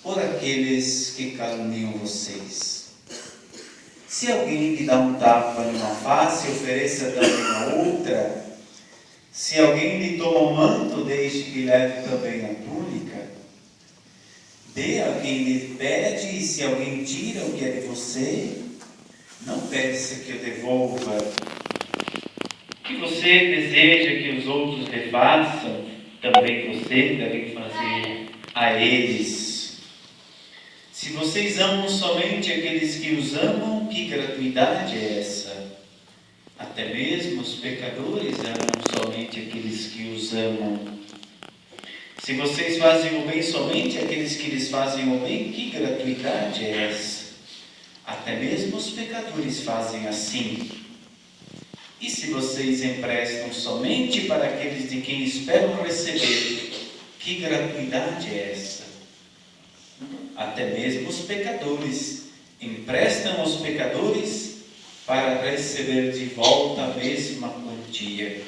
por aqueles que caluniam vocês. Se alguém lhe dá um tapa numa face, ofereça também a outra. Se alguém lhe toma o manto, deixe que leve também a túnica. Dê a quem lhe pede, e se alguém tira o que é de você, não peça que eu devolva. O que você deseja que os outros lhe façam, também você deve fazer a eles. Se vocês amam somente aqueles que os amam, que gratuidade é essa? Até mesmo os pecadores amam somente aqueles que os amam. Se vocês fazem o bem somente àqueles que lhes fazem o bem, que gratuidade é essa? Até mesmo os pecadores fazem assim. E se vocês emprestam somente para aqueles de quem esperam receber, que gratuidade é essa? Até mesmo os pecadores emprestam aos pecadores para receber de volta a mesma quantia.